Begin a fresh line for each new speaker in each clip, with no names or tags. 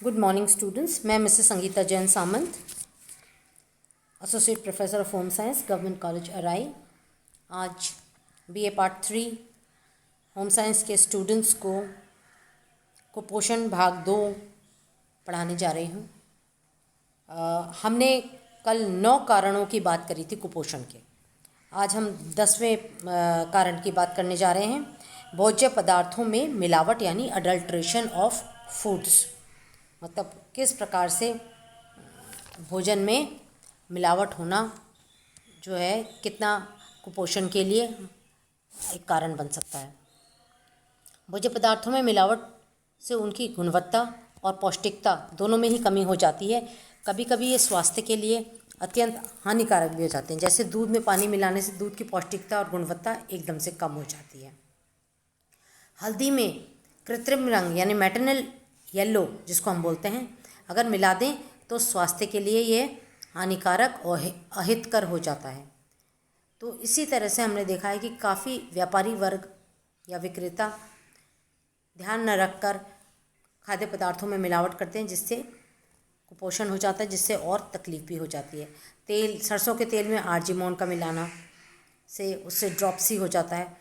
Good morning students. मैं Mrs Sangeeta Jain Samant, associate professor of home science, government college Arai. आज BA part 3 home science के students को कुपोषण भाग 2 पढ़ाने जा रही हूँ। हमने कल 9 कारणों की बात करी थी कुपोषण के। आज हम 10वें कारण की बात करने जा रहे हैं, भोज्य पदार्थों में मिलावट यानी अडल्ट्रेशन ऑफ फूड्स। मतलब किस प्रकार से भोजन में मिलावट होना जो है कितना कुपोषण के लिए एक कारण बन सकता है। भोज्य पदार्थों में मिलावट से उनकी गुणवत्ता और पौष्टिकता दोनों में ही कमी हो जाती है। कभी कभी ये स्वास्थ्य के लिए अत्यंत हानिकारक भी हो जाते हैं। जैसे दूध में पानी मिलाने से दूध की पौष्टिकता और गुणवत्ता एकदम से कम हो जाती है। हल्दी में कृत्रिम रंग यानी मैटर्नल येलो जिसको हम बोलते हैं, अगर मिला दें तो स्वास्थ्य के लिए ये हानिकारक और अहितकर हो जाता है। तो इसी तरह से हमने देखा है कि काफ़ी व्यापारी वर्ग या विक्रेता ध्यान न रखकर खाद्य पदार्थों में मिलावट करते हैं, जिससे कुपोषण हो जाता है, जिससे और तकलीफ भी हो जाती है। तेल, सरसों के तेल में आर्जिमोन का मिलाना से उससे ड्रॉप्सी हो जाता है।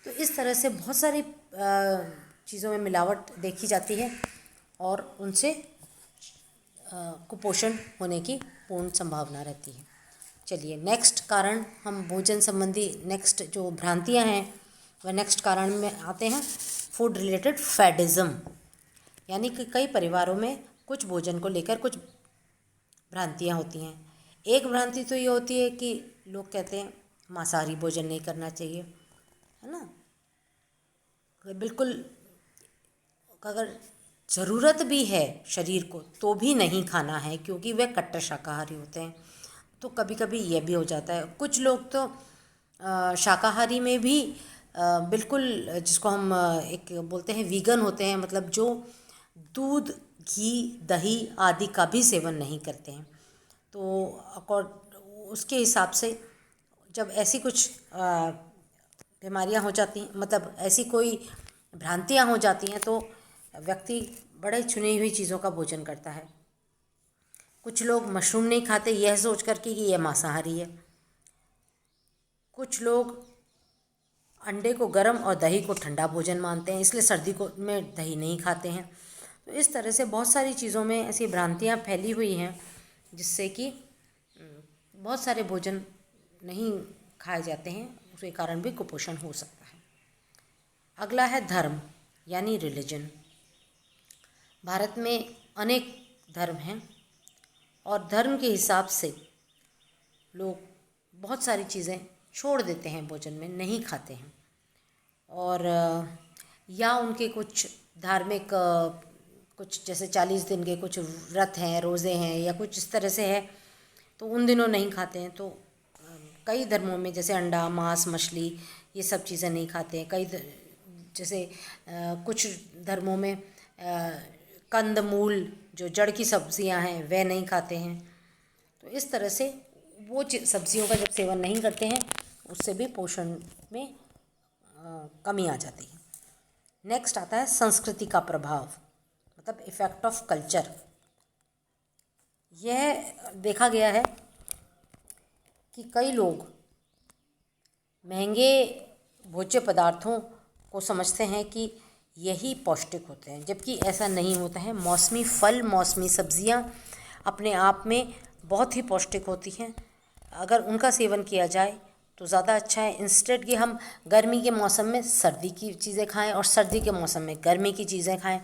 तो इस तरह से बहुत सारी चीज़ों में मिलावट देखी जाती है और उनसे कुपोषण होने की पूर्ण संभावना रहती है। चलिए नेक्स्ट कारण, हम भोजन संबंधी नेक्स्ट जो भ्रांतियां हैं वह नेक्स्ट कारण में आते हैं। फूड रिलेटेड फैडिज्म, यानी कि कई परिवारों में कुछ भोजन को लेकर कुछ भ्रांतियां होती हैं। एक भ्रांति तो ये होती है कि लोग कहते हैं मांसाहारी भोजन नहीं करना चाहिए, है ना। बिल्कुल, अगर ज़रूरत भी है शरीर को तो भी नहीं खाना है, क्योंकि वे कट्टर शाकाहारी होते हैं। तो कभी कभी ये भी हो जाता है। कुछ लोग तो शाकाहारी में भी बिल्कुल, जिसको हम एक बोलते हैं वीगन होते हैं, मतलब जो दूध, घी, दही आदि का भी सेवन नहीं करते हैं। तो उसके हिसाब से जब ऐसी कुछ बीमारियां हो जाती हैं, मतलब ऐसी कोई भ्रांतियां हो जाती हैं, तो व्यक्ति बड़े चुनी हुई चीज़ों का भोजन करता है। कुछ लोग मशरूम नहीं खाते यह सोच कर कि यह मांसाहारी है। कुछ लोग अंडे को गर्म और दही को ठंडा भोजन मानते हैं, इसलिए सर्दी को में दही नहीं खाते हैं। तो इस तरह से बहुत सारी चीज़ों में ऐसी भ्रांतियां फैली हुई हैं, जिससे कि बहुत सारे भोजन नहीं खाए जाते हैं, उसके कारण भी कुपोषण हो सकता है। अगला है धर्म यानी रिलीजन। भारत में अनेक धर्म हैं और धर्म के हिसाब से लोग बहुत सारी चीज़ें छोड़ देते हैं, भोजन में नहीं खाते हैं। और या उनके कुछ धार्मिक कुछ जैसे 40 दिन के कुछ व्रत हैं, रोज़े हैं या कुछ इस तरह से है, तो उन दिनों नहीं खाते हैं। तो कई धर्मों में जैसे अंडा, मांस, मछली ये सब चीज़ें नहीं खाते हैं। कई जैसे कुछ धर्मों में कंद मूल जो जड़ की सब्जियां हैं वह नहीं खाते हैं। तो इस तरह से वो सब्जियों का जब सेवन नहीं करते हैं, उससे भी पोषण में कमी आ जाती है। नेक्स्ट आता है संस्कृति का प्रभाव, मतलब इफ़ेक्ट ऑफ कल्चर। यह देखा गया है कि कई लोग महंगे भोज्य पदार्थों को समझते हैं कि यही पौष्टिक होते हैं, जबकि ऐसा नहीं होता है। मौसमी फल, मौसमी सब्जियां अपने आप में बहुत ही पौष्टिक होती हैं। अगर उनका सेवन किया जाए तो ज़्यादा अच्छा है। इंस्टेड कि हम गर्मी के मौसम में सर्दी की चीज़ें खाएं और सर्दी के मौसम में गर्मी की चीज़ें खाएं,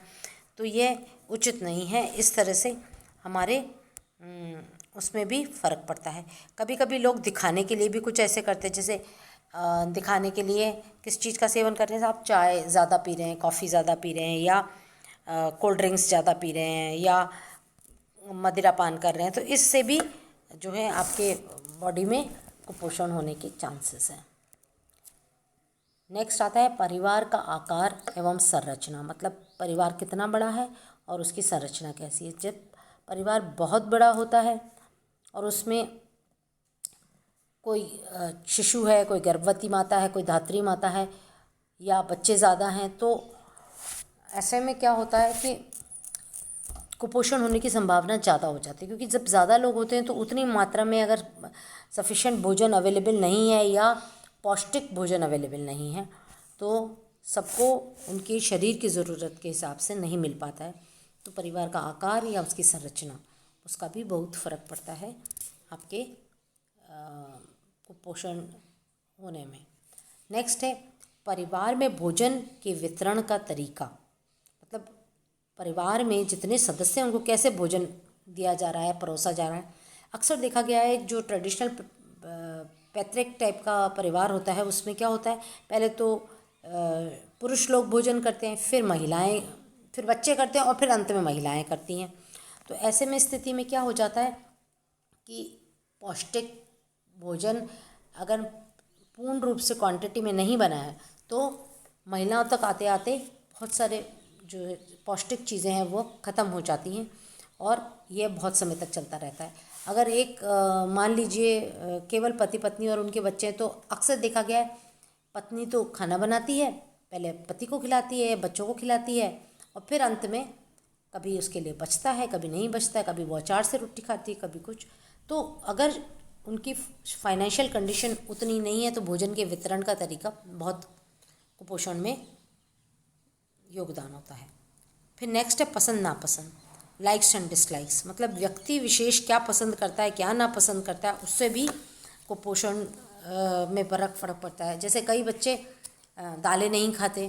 तो ये उचित नहीं है। इस तरह से हमारे उसमें भी फ़र्क पड़ता है। कभी कभी लोग दिखाने के लिए भी कुछ ऐसे करते हैं, जैसे दिखाने के लिए किस चीज़ का सेवन करने से आप चाय ज़्यादा पी रहे हैं, कॉफ़ी ज़्यादा पी रहे हैं, या कोल्ड ड्रिंक्स ज़्यादा पी रहे हैं, या मदिरा पान कर रहे हैं, तो इससे भी जो है आपके बॉडी में कुपोषण होने के चांसेस हैं। नेक्स्ट आता है परिवार का आकार एवं संरचना, मतलब परिवार कितना बड़ा है और उसकी संरचना कैसी है। जब परिवार बहुत बड़ा होता है और उसमें कोई शिशु है, कोई गर्भवती माता है, कोई धात्री माता है, या बच्चे ज़्यादा हैं, तो ऐसे में क्या होता है कि कुपोषण होने की संभावना ज़्यादा हो जाती है, क्योंकि जब ज़्यादा लोग होते हैं तो उतनी मात्रा में अगर सफिशेंट भोजन अवेलेबल नहीं है या पौष्टिक भोजन अवेलेबल नहीं है तो सबको उनके शरीर की ज़रूरत के हिसाब से नहीं मिल पाता है। तो परिवार का आकार या उसकी संरचना, उसका भी बहुत फ़र्क पड़ता है आपके कुपोषण होने में। नेक्स्ट है परिवार में भोजन के वितरण का तरीका, मतलब परिवार में जितने सदस्य हैं उनको कैसे भोजन दिया जा रहा है, परोसा जा रहा है। अक्सर देखा गया है जो ट्रेडिशनल पैतृक टाइप का परिवार होता है उसमें क्या होता है, पहले तो पुरुष लोग भोजन करते हैं, फिर महिलाएं, फिर बच्चे करते हैं और फिर अंत में महिलाएं करती हैं। तो ऐसे में स्थिति में क्या हो जाता है कि पौष्टिक भोजन अगर पूर्ण रूप से क्वांटिटी में नहीं बना है तो महिलाओं तक आते आते बहुत सारे जो पौष्टिक चीज़ें हैं वो ख़त्म हो जाती हैं और ये बहुत समय तक चलता रहता है। अगर एक मान लीजिए केवल पति पत्नी और उनके बच्चे हैं तो अक्सर देखा गया है पत्नी तो खाना बनाती है, पहले पति को खिलाती है, बच्चों को खिलाती है और फिर अंत में कभी उसके लिए बचता है, कभी नहीं बचता है, कभी वो अचार से रोटी खाती है, कभी कुछ। तो अगर उनकी फाइनेंशियल कंडीशन उतनी नहीं है तो भोजन के वितरण का तरीका बहुत कुपोषण में योगदान होता है। फिर नेक्स्ट है पसंद नापसंद, लाइक्स एंड डिसलाइक्स, मतलब व्यक्ति विशेष क्या पसंद करता है क्या नापसंद करता है उससे भी कुपोषण में फर्क पड़ता है। जैसे कई बच्चे दालें नहीं खाते,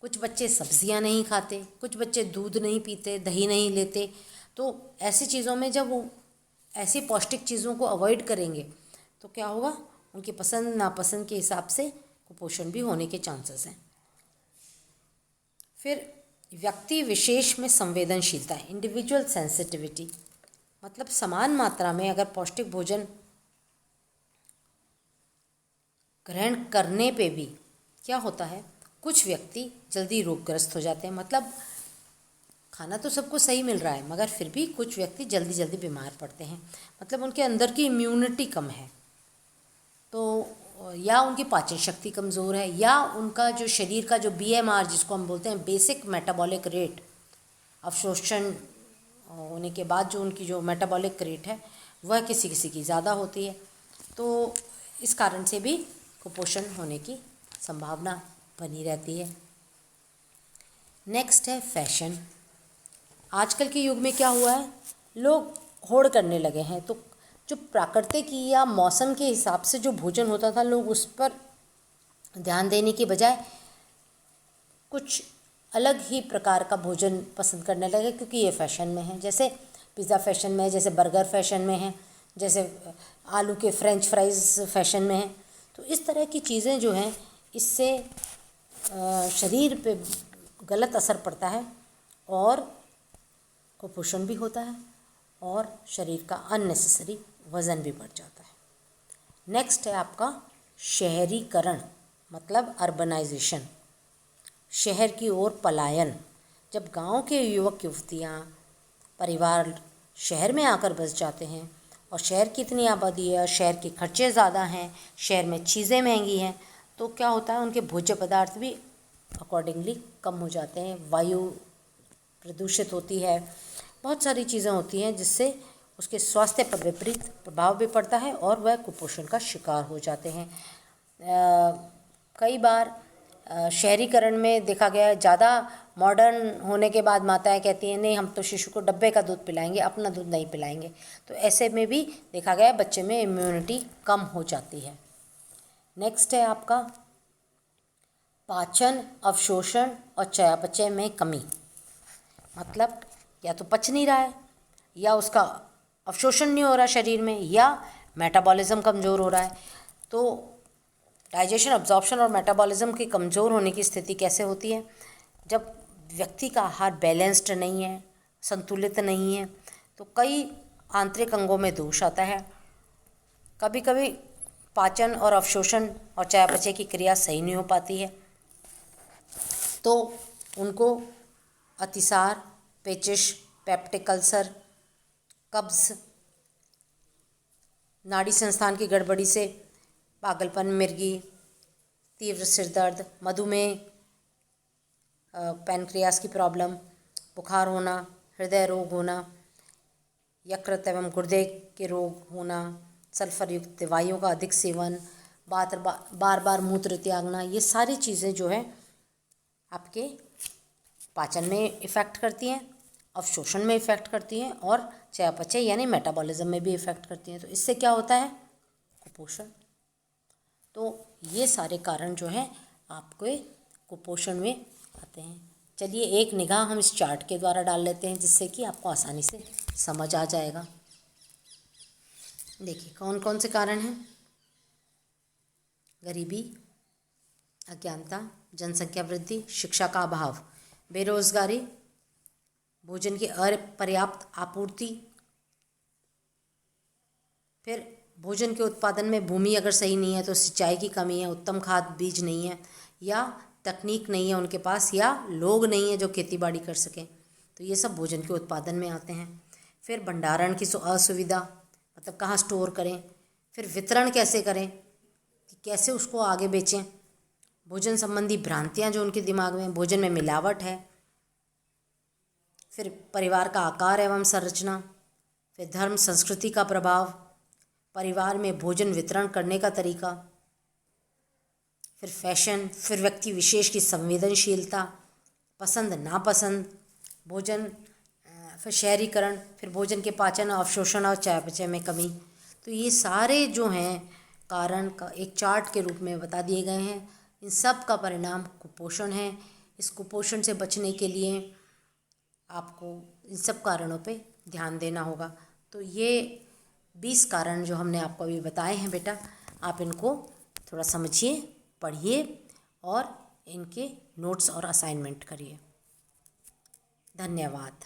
कुछ बच्चे सब्जियां नहीं खाते, कुछ बच्चे दूध नहीं पीते, दही नहीं लेते। तो ऐसी चीज़ों में जब वो ऐसी पौष्टिक चीज़ों को अवॉइड करेंगे तो क्या होगा, उनकी पसंद नापसंद के हिसाब से कुपोषण भी होने के चांसेस हैं। फिर व्यक्ति विशेष में संवेदनशीलता, इंडिविजुअल सेंसिटिविटी, मतलब समान मात्रा में अगर पौष्टिक भोजन ग्रहण करने पे भी क्या होता है, कुछ व्यक्ति जल्दी रोगग्रस्त हो जाते हैं। मतलब खाना तो सबको सही मिल रहा है मगर फिर भी कुछ व्यक्ति जल्दी जल्दी बीमार पड़ते हैं, मतलब उनके अंदर की इम्यूनिटी कम है, तो या उनकी पाचन शक्ति कमज़ोर है या उनका जो शरीर का जो BMR जिसको हम बोलते हैं बेसिक मेटाबॉलिक रेट, अवशोषण होने के बाद जो उनकी जो मेटाबॉलिक रेट है वह किसी किसी की ज़्यादा होती है। तो इस कारण से भी कुपोषण होने की संभावना बनी रहती है। नेक्स्ट है फैशन। आजकल के युग में क्या हुआ है, लोग होड़ करने लगे हैं, तो जो प्राकृतिक या मौसम के हिसाब से जो भोजन होता था लोग उस पर ध्यान देने की बजाय कुछ अलग ही प्रकार का भोजन पसंद करने लगे, क्योंकि ये फैशन में है। जैसे पिज़्ज़ा फैशन में है, जैसे बर्गर फैशन में है, जैसे आलू के फ्रेंच फ्राइज़ फैशन में है। तो इस तरह की चीज़ें जो हैं इससे शरीर पे गलत असर पड़ता है और कुपोषण भी होता है और शरीर का अननेसेसरी वज़न भी बढ़ जाता है। नेक्स्ट है आपका शहरीकरण, मतलब अर्बनाइजेशन, शहर की ओर पलायन। जब गांव के युवक युवतियाँ परिवार शहर में आकर बस जाते हैं और शहर की इतनी आबादी है और शहर के खर्चे ज़्यादा हैं, शहर में चीज़ें महंगी हैं, तो क्या होता है उनके भोज्य पदार्थ भी अकॉर्डिंगली कम हो जाते हैं, वायु प्रदूषित होती है, बहुत सारी चीज़ें होती हैं जिससे उसके स्वास्थ्य पर विपरीत प्रभाव भी पड़ता है और वह कुपोषण का शिकार हो जाते हैं। कई बार शहरीकरण में देखा गया है ज़्यादा मॉडर्न होने के बाद माताएं कहती हैं नहीं हम तो शिशु को डब्बे का दूध पिलाएंगे, अपना दूध नहीं पिलाएंगे। तो ऐसे में भी देखा गया है बच्चे में इम्यूनिटी कम हो जाती है। नेक्स्ट है आपका पाचन, अवशोषण और चयापचय में कमी, मतलब या तो पच नहीं रहा है या उसका अवशोषण नहीं हो रहा शरीर में या मेटाबॉलिज्म कमज़ोर हो रहा है। तो डाइजेशन, अब्जॉर्प्शन और मेटाबॉलिज्म के कमज़ोर होने की स्थिति कैसे होती है, जब व्यक्ति का आहार बैलेंस्ड नहीं है, संतुलित नहीं है, तो कई आंतरिक अंगों में दोष आता है। कभी कभी पाचन और अवशोषण और चयापचय की क्रिया सही नहीं हो पाती है, तो उनको अतिसार, पेचिश, पेप्टिक अल्सर, कब्ज़, नाड़ी संस्थान की गड़बड़ी से पागलपन, मिर्गी, तीव्र सिर दर्द, मधुमेह, पैनक्रियास की प्रॉब्लम, बुखार होना, हृदय रोग होना, यकृत एवं गुर्दे के रोग होना, सल्फर युक्त दवाइयों का अधिक सेवन, बार बार मूत्र त्यागना, ये सारी चीज़ें जो है आपके पाचन में इफ़ेक्ट करती हैं, अवशोषण में इफ़ेक्ट करती हैं और चयापचय यानी मेटाबॉलिज्म में भी इफ़ेक्ट करती हैं। तो इससे क्या होता है? कुपोषण। तो ये सारे कारण जो हैं आपके कुपोषण में आते हैं। चलिए एक निगाह हम इस चार्ट के द्वारा डाल लेते हैं जिससे कि आपको आसानी से समझ आ जाएगा। देखिए कौन कौन से कारण हैं? गरीबी, अज्ञानता, जनसंख्या वृद्धि, शिक्षा का अभाव, बेरोजगारी, भोजन की अपर्याप्त आपूर्ति, फिर भोजन के उत्पादन में भूमि अगर सही नहीं है तो सिंचाई की कमी है, उत्तम खाद बीज नहीं है या तकनीक नहीं है उनके पास, या लोग नहीं है जो खेती बाड़ी कर सकें, तो ये सब भोजन के उत्पादन में आते हैं। फिर भंडारण की असुविधा, मतलब कहाँ स्टोर करें, फिर वितरण कैसे करें कि कैसे उसको आगे बेचें, भोजन संबंधी भ्रांतियाँ जो उनके दिमाग में, भोजन में मिलावट है, फिर परिवार का आकार एवं संरचना, फिर धर्म संस्कृति का प्रभाव, परिवार में भोजन वितरण करने का तरीका, फिर फैशन, फिर व्यक्ति विशेष की संवेदनशीलता, पसंद नापसंद, भोजन, फिर शहरीकरण, फिर भोजन के पाचन, अवशोषण और चयापचय में कमी। तो ये सारे जो हैं कारण का एक चार्ट के रूप में बता दिए गए हैं। इन सब का परिणाम कुपोषण है। इस कुपोषण से बचने के लिए आपको इन सब कारणों पे ध्यान देना होगा। तो ये 20 कारण जो हमने आपको अभी बताए हैं बेटा, आप इनको थोड़ा समझिए, पढ़िए और इनके नोट्स और असाइनमेंट करिए। धन्यवाद।